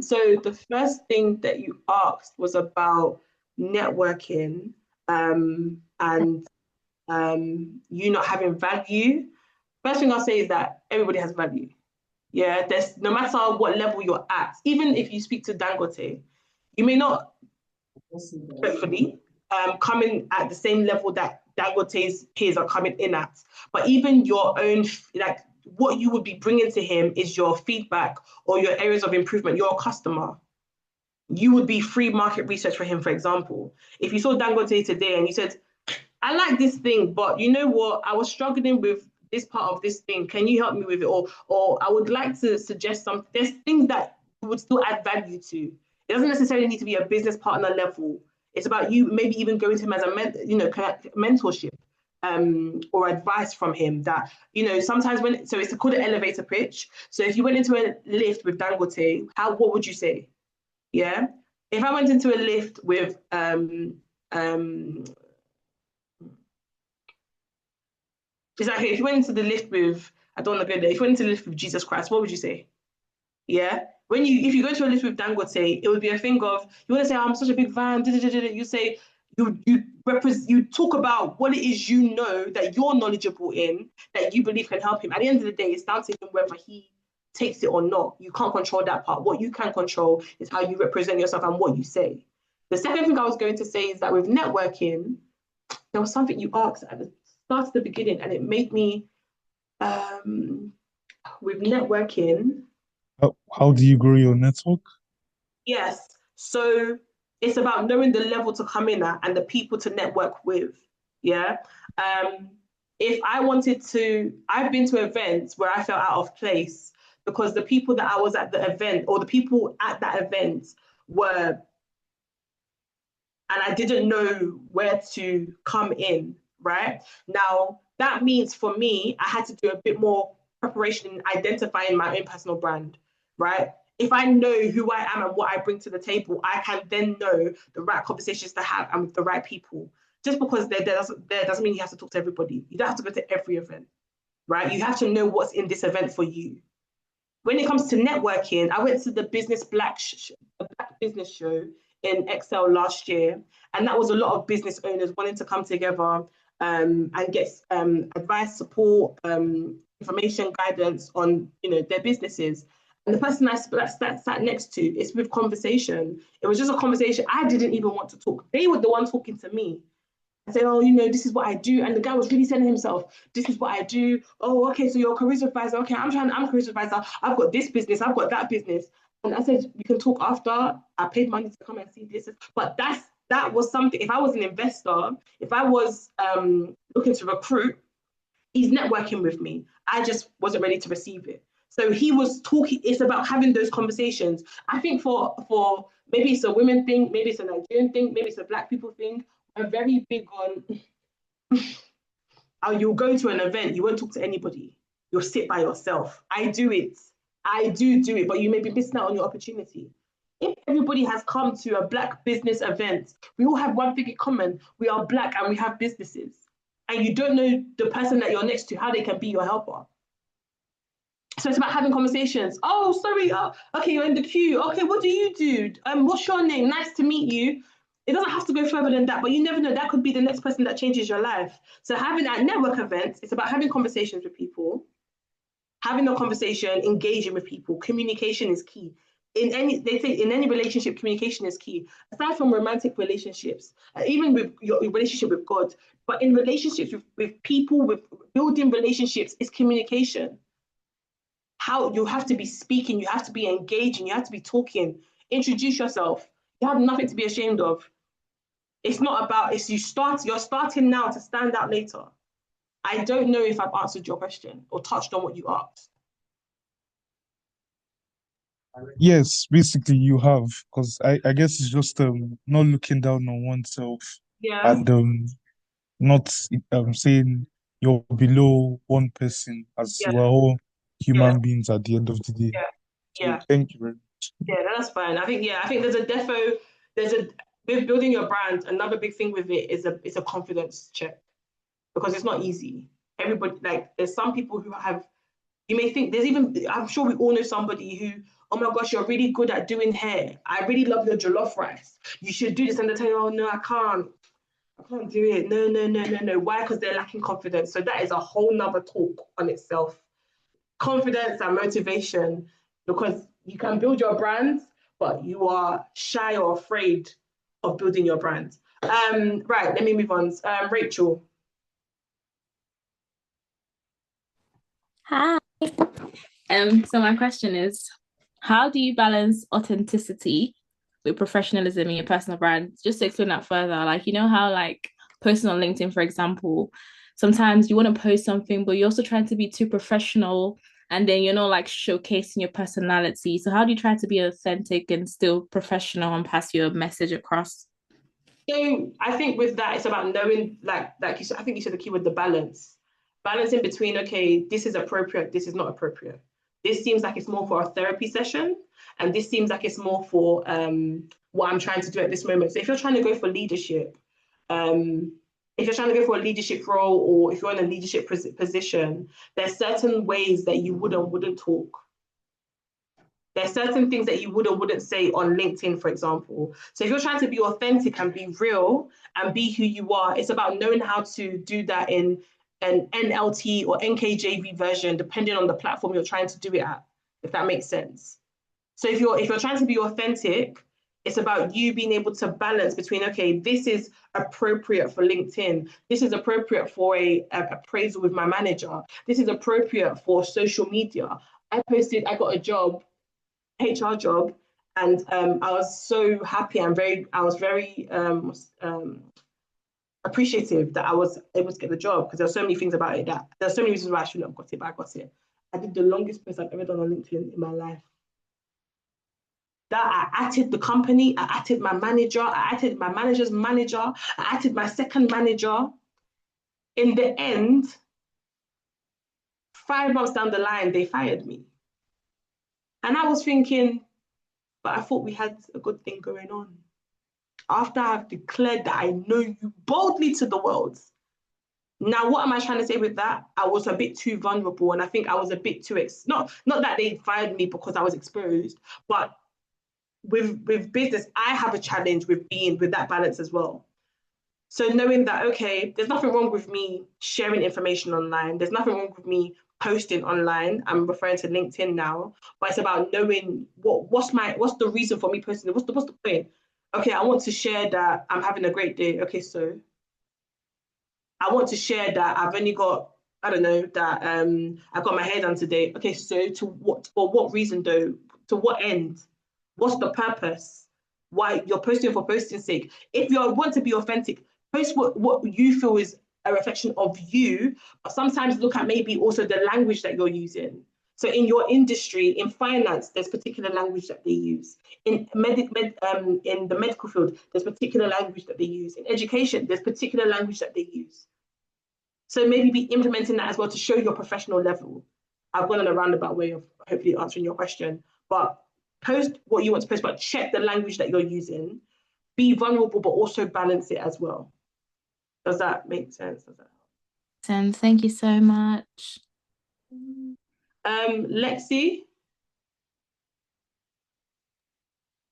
So the first thing that you asked was about networking, and you not having value. First thing I'll say is that everybody has value. Yeah, there's no matter what level you're at, even if you speak to Dangote, you may not respectfully come in at the same level that Dangote's peers are coming in at. But even your own, like what you would be bringing to him is your feedback or your areas of improvement. You're a customer. You would be free market research for him, for example. If you saw Dangote today and you said, I like this thing, but you know what? I was struggling with this part of this thing. Can you help me with it? Or I would like to suggest some. There's things that you would still add value to. It doesn't necessarily need to be a business partner level. It's about you maybe even going to him as a mentorship, or advice from him that, sometimes so it's called an elevator pitch. So if you went into a lift with Dangote, what would you say? Yeah. If I went into a lift with it's like if you went into the lift with, I don't want to go there. If you went into the lift with Jesus Christ, what would you say? Yeah. If you go to a lift with Dangote, it would be a thing of, you want to say, oh, I'm such a big fan. You say you talk about what it is that you're knowledgeable in, that you believe can help him. At the end of the day, it's down to him whether he takes it or not. You can't control that part. What you can control is how you represent yourself and what you say. The second thing I was going to say is that with networking, there was something you asked at the start of the beginning, and it made me, with networking. How do you grow your network? Yes. So it's about knowing the level to come in at and the people to network with. Yeah. If I wanted to, I've been to events where I felt out of place because the people that I was at the event or the people at that event were, and I didn't know where to come in, right? Now, that means for me, I had to do a bit more preparation in identifying my own personal brand, right? If I know who I am and what I bring to the table, I can then know the right conversations to have and with the right people. Just because there doesn't mean you have to talk to everybody. You don't have to go to every event, right? You have to know what's in this event for you. When it comes to networking, I went to the Black Business Show in Excel last year, and that was a lot of business owners wanting to come together and get advice, support, information, guidance on their businesses. And the person I sat next to, it's with conversation. It was just a conversation. I didn't even want to talk. They were the ones talking to me. I said, oh, this is what I do. And the guy was really selling himself. This is what I do. Oh, okay, so you're a career advisor. Okay, I'm a career advisor. I've got this business. I've got that business. And I said, we can talk after. I paid money to come and see this. But that was something. If I was an investor, if I was looking to recruit, he's networking with me. I just wasn't ready to receive it. So he was talking. It's about having those conversations. I think for maybe it's a women thing, maybe it's a Nigerian thing, maybe it's a Black people thing. I'm very big on how you'll go to an event, you won't talk to anybody. You'll sit by yourself. I do it. I do it, but you may be missing out on your opportunity. If everybody has come to a Black business event, we all have one thing in common. We are Black and we have businesses. And you don't know the person that you're next to, how they can be your helper. So it's about having conversations. Oh, sorry. Okay, you're in the queue. Okay, what do you do? What's your name? Nice to meet you. It doesn't have to go further than that, but you never know. That could be the next person that changes your life. So having at network events, it's about having conversations with people, having a conversation, engaging with people. Communication is key. They say in any relationship, communication is key. Aside from romantic relationships, even with your relationship with God, but in relationships with people, with building relationships, is communication. How you have to be speaking, you have to be engaging, you have to be talking. Introduce yourself. You have nothing to be ashamed of. It's not about, you're starting now to stand out later. I don't know if I've answered your question or touched on what you asked. Yes, basically you have, because I guess it's just not looking down on oneself Yeah. and not saying you're below one person, as Yeah, we're all yeah, human beings at the end of the day. yeah, So yeah, thank you very much. yeah. That's fine. I think there's a with building your brand. Another big thing with it is a confidence check because it's not easy. Everybody like there's some people who have. You may think there's even. I'm sure we all know somebody who. Oh my gosh, you're really good at doing hair. I really love your jollof rice. You should do this, and they tell you, oh no, I can't. I can't do it. No, no, no, no, no. Why? Because they're lacking confidence. So that is a whole nother talk on itself. Confidence and motivation, because you can build your brand, but you are shy or afraid of building your brand. Right, let me move on. Rachel. Hi. So my question is, how do you balance authenticity with professionalism in your personal brand? Just to explain that further, like you know how like posting on LinkedIn, for example, sometimes you want to post something, but you're also trying to be too professional, and then you're not like showcasing your personality. So how do you try to be authentic and still professional and pass your message across? So I think with that, it's about knowing, like you said, I think you said the key word, the balance. Balance in between, okay, this is appropriate, this is not appropriate. This seems like it's more for a therapy session, and this seems like it's more for what I'm trying to do at this moment. So if you're trying to go for leadership, um, if you're trying to go for a leadership role, or if you're in a leadership position, there's certain ways that you would and wouldn't talk. There's certain things that you would or wouldn't say on LinkedIn, for example. So if you're trying to be authentic and be real and be who you are, it's about knowing how to do that in an NLT or NKJV version, depending on the platform you're trying to do it at, if that makes sense. So if you're trying to be authentic, it's about you being able to balance between, okay, this is appropriate for LinkedIn. This is appropriate for a appraisal with my manager. This is appropriate for social media. I got a job HR job, and I was so happy and I was very appreciative that I was able to get the job because there's so many things about it that there's so many reasons why I shouldn't have got it, but I got it. I did the longest post I've ever done on LinkedIn in my life. That I added the company, I added my manager, I added my manager's manager, I added my second manager. In the end, 5 months down the line, they fired me. And I was thinking, but I thought we had a good thing going on. After I've declared that I know you boldly to the world. Now, what am I trying to say with that? I was a bit too vulnerable, and I think I was a bit too not that they fired me because I was exposed, but with business, I have a challenge with being with that balance as well. So knowing that, okay, there's nothing wrong with me sharing information online. There's nothing wrong with me posting online. I'm referring to LinkedIn now, but it's about knowing what's the reason for me posting it. What's the point? Okay, I want to share that I'm having a great day. Okay, so I want to share that I've only got, I don't know, that I got my hair done today. Okay, so to what, for what reason though? To what end? What's the purpose? Why you're posting for posting's sake? If you want to be authentic, post what you feel is a reflection of you, but sometimes look at maybe also the language that you're using. So in your industry, in finance, there's particular language that they use. In in the medical field, there's particular language that they use. In education, there's particular language that they use. So maybe be implementing that as well to show your professional level. I've gone on a roundabout way of hopefully answering your question, but post what you want to post, but check the language that you're using. Be vulnerable, but also balance it as well. Does that make sense? Does that And thank you so much. Lexi?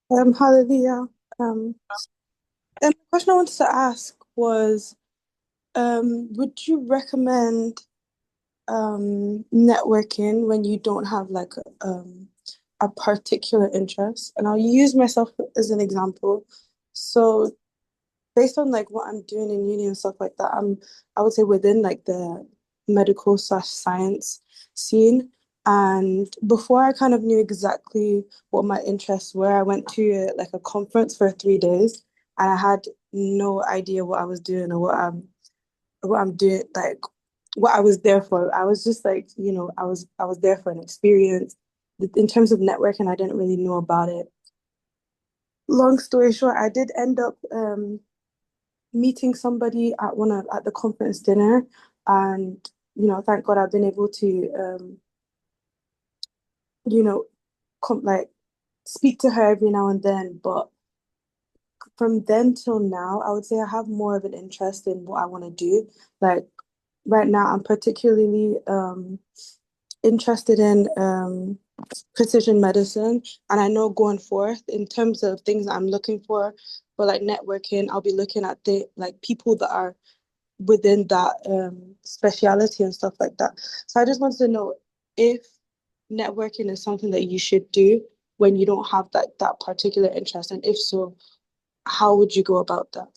Hallelujah. The question I wanted to ask was, would you recommend networking when you don't have like a particular interest? And I'll use myself as an example. So based on like what I'm doing in uni and stuff like that, I would say within like the medical slash science scene. And before I kind of knew exactly what my interests were, I went to like a conference for 3 days, and I had no idea what I was doing or what I'm doing, like what I was there for. I was just like, I was there for an experience. In terms of networking, I didn't really know about it. Long story short, I did end up meeting somebody at the conference dinner, And, thank God I've been able to, like speak to her every now and then. But from then till now, I would say I have more of an interest in what I want to do. Like right now, I'm particularly interested in precision medicine. And I know going forth in terms of things that I'm looking for like networking, I'll be looking at the like people that are within that speciality and stuff like that. So I just wanted to know if networking is something that you should do when you don't have that particular interest, and if so, how would you go about that?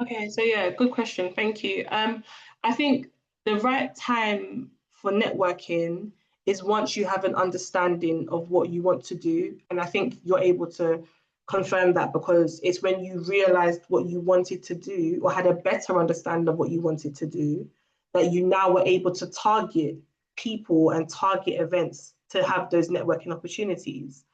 Okay, so yeah, good question. Thank you. I think the right time for networking is once you have an understanding of what you want to do. And I think you're able to confirm that because it's when you realized what you wanted to do or had a better understanding of what you wanted to do that you now were able to target people and target events to have those networking opportunities.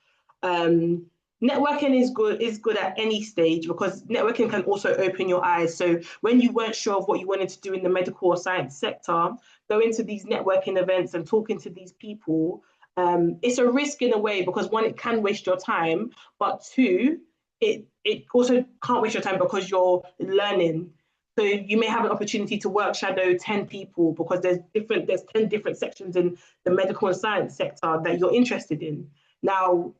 Um, Networking is good at any stage because networking can also open your eyes. So when you weren't sure of what you wanted to do in the medical or science sector, going to these networking events and talking to these people, it's a risk in a way because one, it can waste your time, but two, it also can't waste your time because you're learning. So you may have an opportunity to work shadow 10 people because there's 10 different sections in the medical and science sector that you're interested in. Now,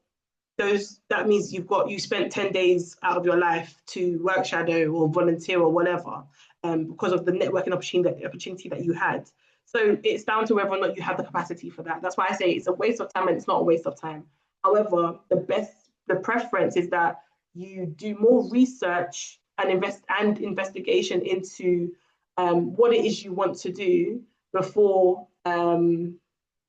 that means you spent 10 days out of your life to work shadow or volunteer or whatever, because of the networking opportunity that you had. So it's down to whether or not you have the capacity for that. That's why I say it's a waste of time and it's not a waste of time. However, the preference is that you do more research and investigation into what it is you want to do before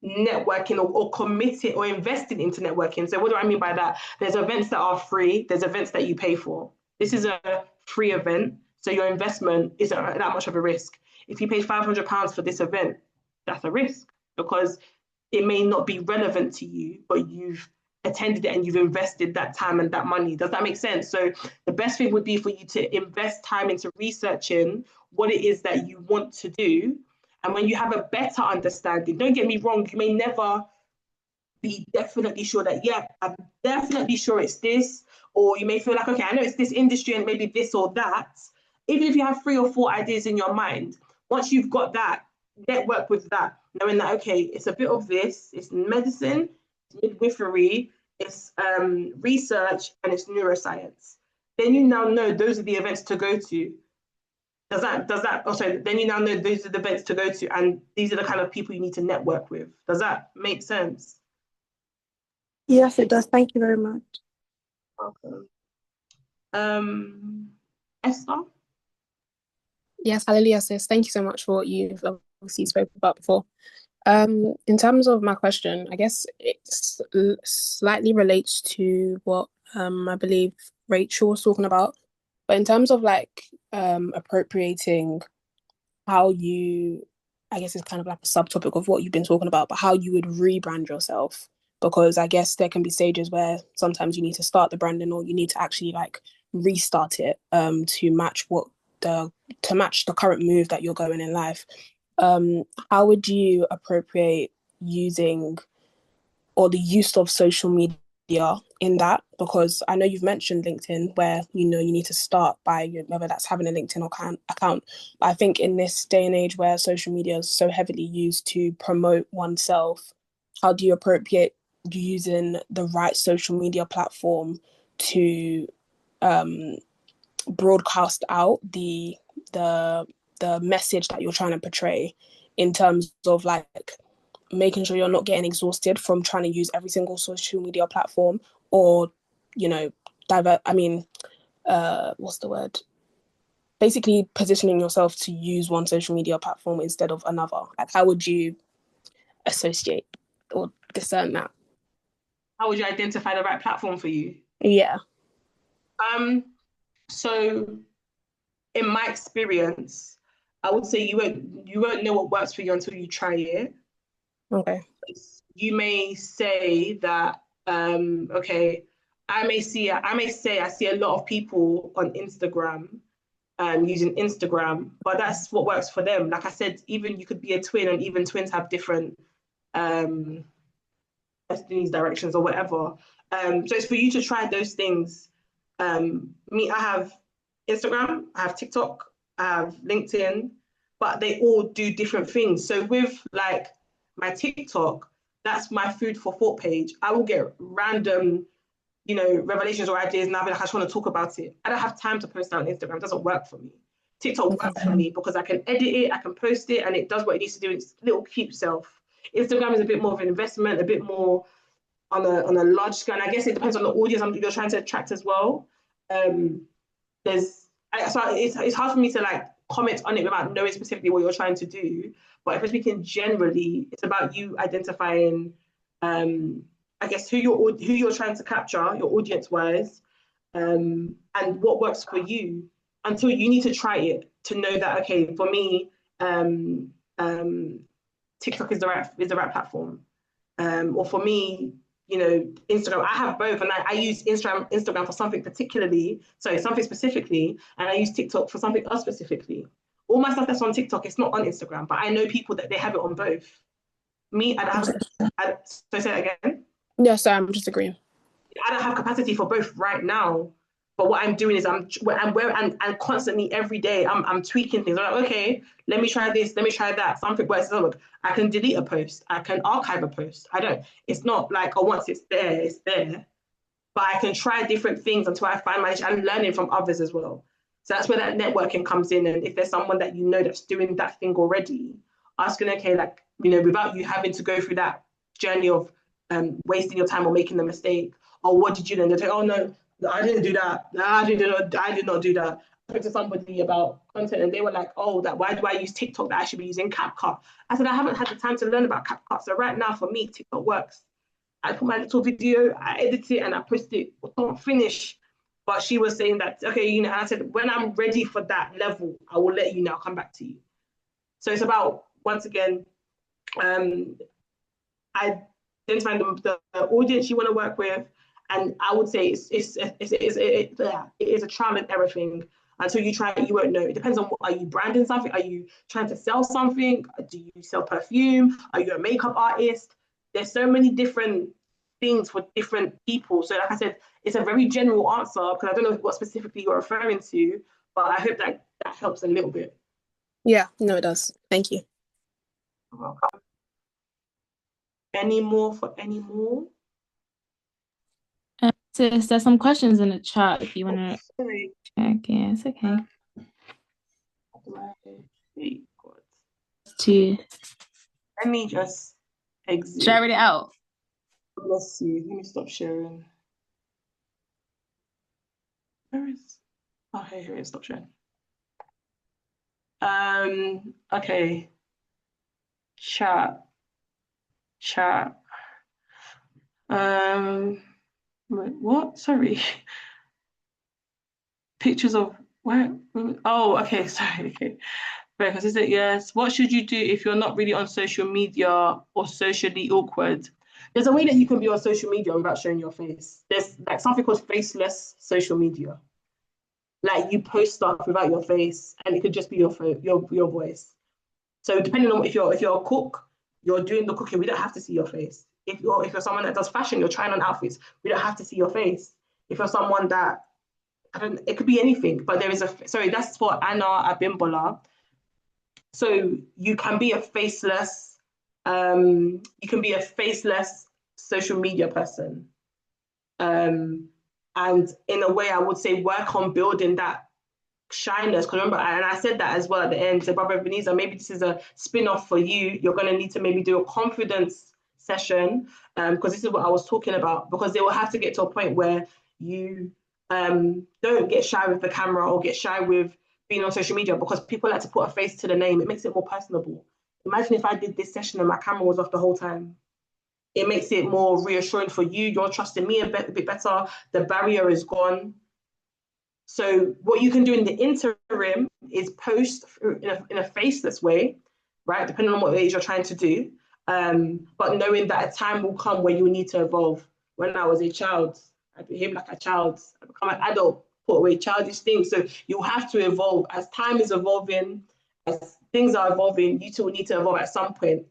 networking or committing or investing into networking. So what do I mean by that? There's events that are free, there's events that you pay for. This is a free event, so your investment isn't that much of a risk. If you pay £500 for this event, that's a risk because it may not be relevant to you, but you've attended it and you've invested that time and that money. Does that make sense? So the best thing would be for you to invest time into researching what it is that you want to do. And when you have a better understanding, don't get me wrong, you may never be definitely sure that, yeah, I'm definitely sure it's this. Or you may feel like, okay, I know it's this industry and maybe this or that. Even if you have 3 or 4 ideas in your mind, once you've got that, network with that, knowing that, okay, it's a bit of this, it's medicine, it's midwifery, it's research, and it's neuroscience. Then you now know those are the events to go to. Then you now know those are the events to go to, and these are the kind of people you need to network with. Does that make sense? Yes, it does. Thank you very much. Welcome. Esther? Yes, hallelujah, sis. Thank you so much for what you've obviously spoken about before. In terms of my question, I guess it slightly relates to what I believe Rachel was talking about. But in terms of like appropriating how you, I guess it's kind of like a subtopic of what you've been talking about, but how you would rebrand yourself. Because I guess there can be stages where sometimes you need to start the branding or you need to actually like restart it to match the current move that you're going in life. How would you appropriate using or the use of social media in that? Because I know you've mentioned LinkedIn where you need to start by whether that's having a LinkedIn account. But I think in this day and age where social media is so heavily used to promote oneself, how do you appropriate using the right social media platform to broadcast out the message that you're trying to portray, in terms of like making sure you're not getting exhausted from trying to use every single social media platform, or what's the word, basically positioning yourself to use one social media platform instead of another? Like, how would you associate or discern that? How would you identify the right platform for you? Yeah. So in my experience, I would say you won't know what works for you until you try it. Okay. You may say that, okay, I may say I see a lot of people on Instagram using Instagram, but that's what works for them. Like I said, even you could be a twin, and even twins have different destinies, directions, or whatever. So it's for you to try those things. Me, I have Instagram, I have TikTok, I have LinkedIn, but they all do different things. So with like my TikTok, that's my food for thought page. I will get random, revelations or ideas, and I'll be like, I just want to talk about it. I don't have time to post that on Instagram. It doesn't work for me. TikTok works for me because I can edit it, I can post it, and it does what it needs to do. It's little cute self. Instagram is a bit more of an investment, a bit more on a large scale. And I guess it depends on the audience you're trying to attract as well. It's hard for me to like comment on it without knowing specifically what you're trying to do. But if we're speaking generally, it's about you identifying, I guess, who you're trying to capture, your audience wise, and what works for you. Until you need to try it to know that, okay, for me, TikTok is the right platform, or for me, Instagram. I have both, and I use Instagram for something specifically, and I use TikTok for something else specifically. All my stuff that's on TikTok, it's not on Instagram, but I know people that they have it on both. Me, so say that again. Yeah, sorry, I'm just agreeing. I don't have capacity for both right now. But what I'm doing is I'm constantly every day I'm tweaking things. I'm like, okay, let me try this, let me try that. Something works. Look, I can delete a post, I can archive a post. It's not like, oh, once it's there. But I can try different things until I find my niche. I'm learning from others as well. So that's where that networking comes in. And if there's someone that that's doing that thing already, asking, okay, like, without you having to go through that journey of wasting your time or making the mistake, or what did you do? And they're like, oh no, I didn't do that. I did not do that. I spoke to somebody about content and they were like, oh, why do I use TikTok that I should be using CapCut? I said, I haven't had the time to learn about CapCut. So right now for me, TikTok works. I put my little video, I edit it and I post it. Don't finish. But she was saying that, okay, and I said, when I'm ready for that level, I will let you know, I'll come back to you. So it's about, once again, identifying the audience you want to work with. And I would say it is a trial and error thing. Until you try it, you won't know. It depends on are you branding something? Are you trying to sell something? Do you sell perfume? Are you a makeup artist? There's so many different things for different people. So like I said, it's a very general answer because I don't know what specifically you're referring to, but I hope that helps a little bit. Yeah, no, it does. Thank you. You're welcome. Any more? So there's some questions in the chat if you want to check. Yeah, it's okay. Let me just exit. Should I read it out? Let's see. Let me stop sharing. Where is? Oh, here it is. Stop sharing. Okay. Chat. Wait, what? Sorry. Pictures of where? Oh, okay. Sorry. Okay. Very consistent. Yes. What should you do if you're not really on social media or socially awkward? There's a way that you can be on social media without showing your face. There's like something called faceless social media. Like you post stuff without your face, and it could just be your voice. So depending on if you're a cook, you're doing the cooking. We don't have to see your face. If you're someone that does fashion, you're trying on outfits. We don't have to see your face. If you're someone that it could be anything. But there is that's for Anna Abimbola. So you can be a faceless. You can be a faceless social media person. And in a way, I would say work on building that shyness. Because remember, and I said that as well at the end. So, Barbara Ebenezer, maybe this is a spin-off for you. You're going to need to maybe do a confidence session because this is what I was talking about. Because they will have to get to a point where you don't get shy with the camera or get shy with being on social media because people like to put a face to the name. It makes it more personable. Imagine if I did this session and my camera was off the whole time. It makes it more reassuring for you. You're trusting me a bit better. The barrier is gone. So what you can do in the interim is post in a faceless way, right? Depending on what it is you're trying to do. But knowing that a time will come where you need to evolve. When I was a child, I behaved like a child. I become an adult. put away childish things. So you have to evolve as time is evolving, as things are evolving. You two will need to evolve at some point.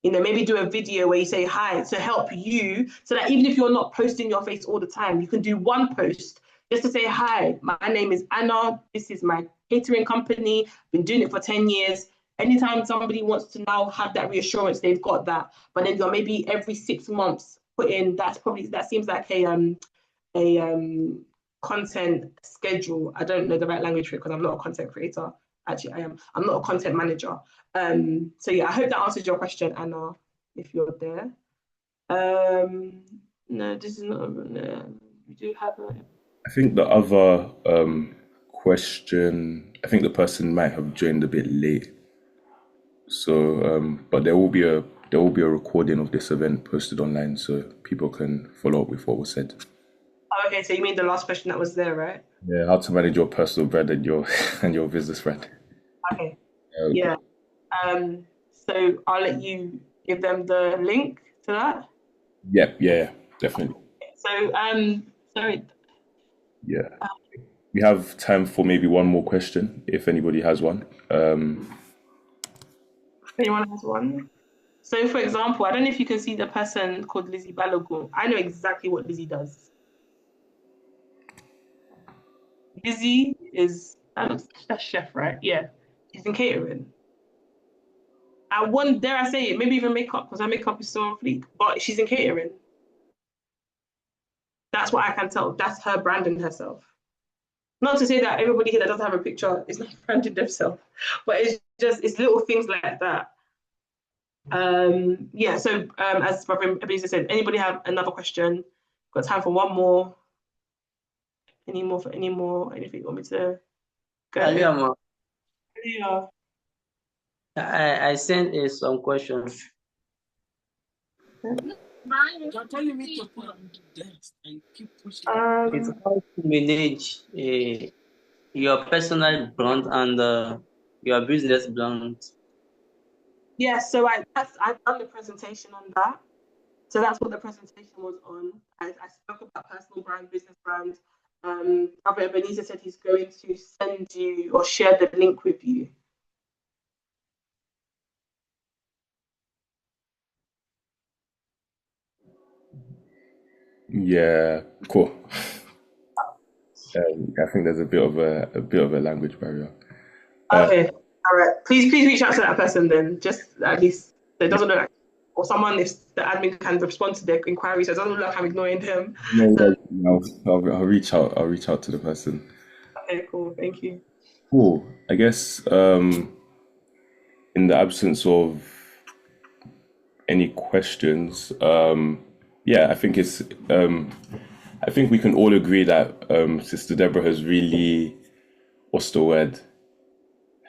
Maybe do a video where you say hi to help you, so that even if you're not posting your face all the time, you can do one post just to say, hi, my name is Anna. This is my catering company. I've been doing it for 10 years. Anytime somebody wants to now have that reassurance, they've got that. But then maybe every 6 months put in, that seems like a content schedule. I don't know the right language for it because I'm not a content creator. Actually, I'm not a content manager. So yeah, I hope that answers your question, Anna, if you're there. No, this is not. No, we do have a. I think the other question, I think the person might have joined a bit late. So, but there will be a recording of this event posted online, so people can follow up with what was said. Oh, okay, so you mean the last question that was there, right? Yeah, how to manage your personal brand and your business brand. Okay. Yeah. So I'll let you give them the link to that. Yeah, definitely. So sorry. Yeah. We have time for maybe one more question, if anybody has one. Anyone has one? So, for example, I don't know if you can see the person called Lizzie Balogun. I know exactly what Lizzie does. Lizzie is that's chef, right? Yeah, she's in catering. Dare I say it, maybe even makeup, because her makeup is so on fleek. But she's in catering. That's what I can tell. That's her branding herself. Not to say that everybody here that doesn't have a picture is not branding themselves, but it's little things like that. Yeah, so as Reverend Ebenezer said, anybody have another question? Got time for one more? Any more? Anything you want me to go? Aliama, Yeah. I sent some questions. It's how to manage your personal brand and your business brand. yeah, so I've done the presentation on that. So that's what the presentation was on. I spoke about personal brand, business brand. Brother Ebenezer said he's going to send you or share the link with you. Yeah, cool. I think there's a bit of a language barrier. Okay, all right. Please reach out to that person then. Just at least so it doesn't look like, or someone if the admin can respond to their inquiries, so it doesn't look like I'm ignoring them. No, I'll reach out. I'll reach out to the person. Okay, cool. Thank you. Cool. I guess in the absence of any questions, yeah, I think I think we can all agree that Sister Deborah has really, what's the word?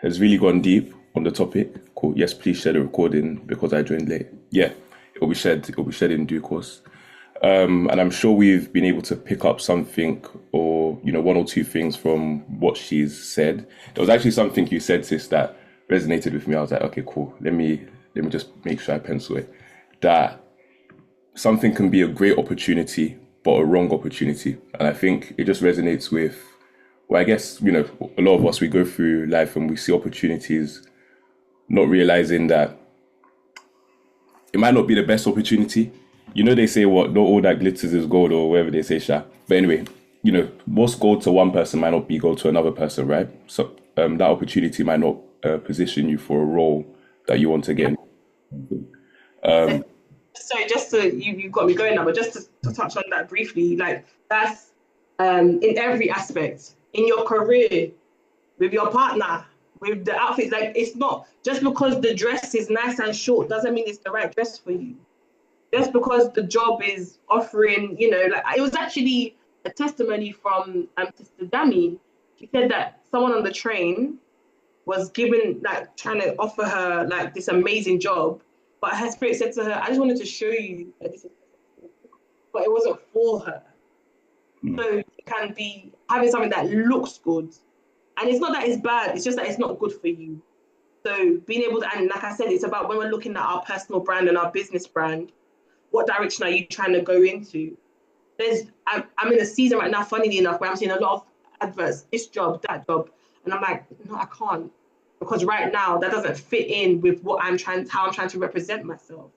Has really gone deep on the topic. Cool. Yes, please share the recording because I joined late. Yeah, it'll be shared. It'll be shared in due course. And I'm sure we've been able to pick up something or, one or two things from what she's said. There was actually something you said, sis, that resonated with me. I was like, okay, cool. Let me just make sure I pencil it. That something can be a great opportunity, but a wrong opportunity. And I think it just resonates with, well, I guess, a lot of us, we go through life and we see opportunities, not realizing that it might not be the best opportunity. They say what, not all that glitters is gold or whatever they say, Sha. But anyway, what's gold to one person might not be gold to another person, right? So that opportunity might not position you for a role that you want to get in. So just to, you've got me going now, but just to touch on that briefly, like that's in every aspect, in your career, with your partner, with the outfits, like it's not just because the dress is nice and short doesn't mean it's the right dress for you. Just because the job is offering, like it was actually a testimony from Sister Dami. She said that someone on the train was given, like, trying to offer her like this amazing job, but her spirit said to her, I just wanted to show you that this is, but it wasn't for her. So it can be having something that looks good. And it's not that it's bad, it's just that it's not good for you. So being able to, and like I said, it's about when we're looking at our personal brand and our business brand, what direction are you trying to go into? I'm in a season right now, funnily enough, where I'm seeing a lot of adverts, this job, that job. And I'm like, no, I can't. Because right now that doesn't fit in with how I'm trying to represent myself.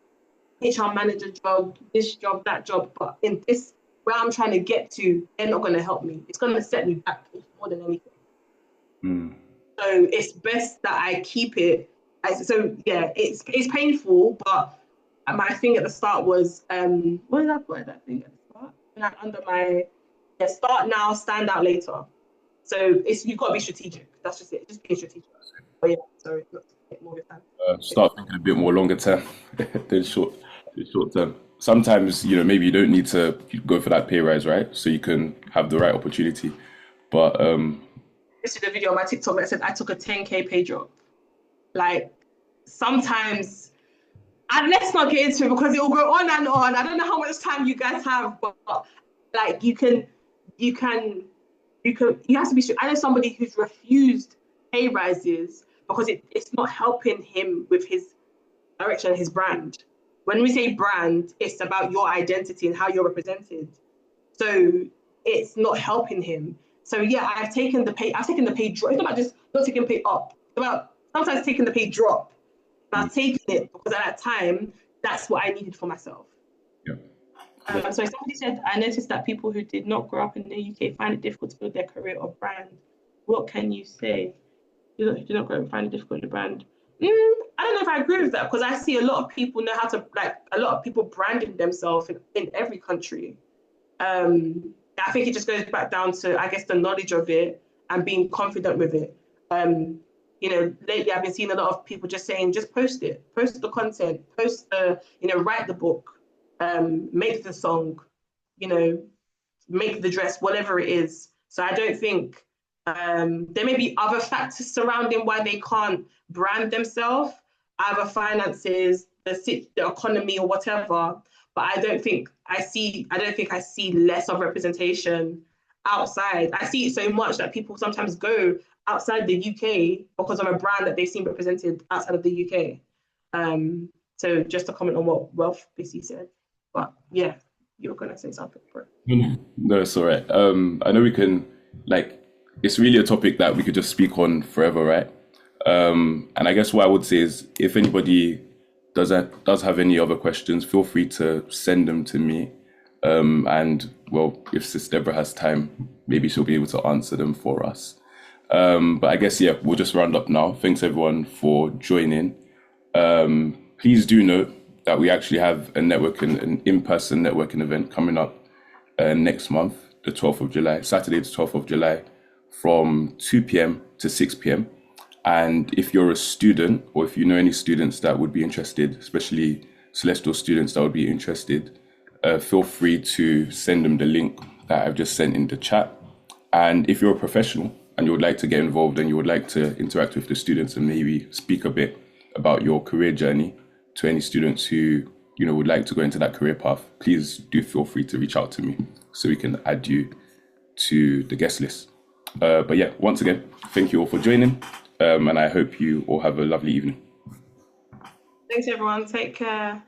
HR manager job, this job, that job. But in this, where I'm trying to get to, they're not going to help me. It's going to set me back more than anything. So it's best that I keep it. So yeah, it's painful, but my thing at the start was, what did I put at that thing at the start? And under my, start now, stand out later. So you've got to be strategic. That's just it. Just be strategic. But yeah, sorry, not to take more of your time. Start thinking a bit more longer term than short term. Sometimes, maybe you don't need to go for that pay rise, right? So you can have the right opportunity. But this is the video on my TikTok that said I took a 10K pay drop. Like sometimes, and let's not get into it because it will go on and on. I don't know how much time you guys have, but like you have to be sure. I know somebody who's refused pay rises because it's not helping him with his direction, his brand. When we say brand, it's about your identity and how you're represented. So it's not helping him. So yeah, I've taken the pay drop. It's not about just not taking pay up. It's about sometimes taking the pay drop. But I've taken it because at that time, that's what I needed for myself. Yeah. So somebody said, I noticed that people who did not grow up in the UK find it difficult to build their career or brand. What can you say? You do not grow up, find it difficult to brand. I don't know if I agree with that because I see a lot of people know how to, a lot of people branding themselves in every country. I think it just goes back down to, I guess, the knowledge of it and being confident with it. Lately I've been seeing a lot of people just saying, just post it, post the content, write the book, make the song, make the dress, whatever it is. So I don't think there may be other factors surrounding why they can't brand themselves, either finances, the economy or whatever. But I don't think I see less of representation outside. I see it so much that people sometimes go outside the UK because of a brand that they've seen represented outside of the UK. So just to comment on what Wealth BC said. But yeah, you're gonna say something, bro. No, it's all right. I know we can, it's really a topic that we could just speak on forever, right? And I guess what I would say is if anybody does have any other questions, feel free to send them to me. And well, if Sis Deborah has time, maybe she'll be able to answer them for us. But I guess, yeah, we'll just round up now. Thanks everyone for joining. Please do note that we actually have an in-person networking event coming up next month, the 12th of July, Saturday, the 12th of July, from 2 p.m. to 6 p.m. And if you're a student or if you know any students that would be interested, especially Celestial students that would be interested, feel free to send them the link that I've just sent in the chat. And if you're a professional and you would like to get involved and you would like to interact with the students and maybe speak a bit about your career journey to any students who, would like to go into that career path, please do feel free to reach out to me so we can add you to the guest list. But yeah, once again, thank you all for joining. And I hope you all have a lovely evening. Thanks, everyone. Take care.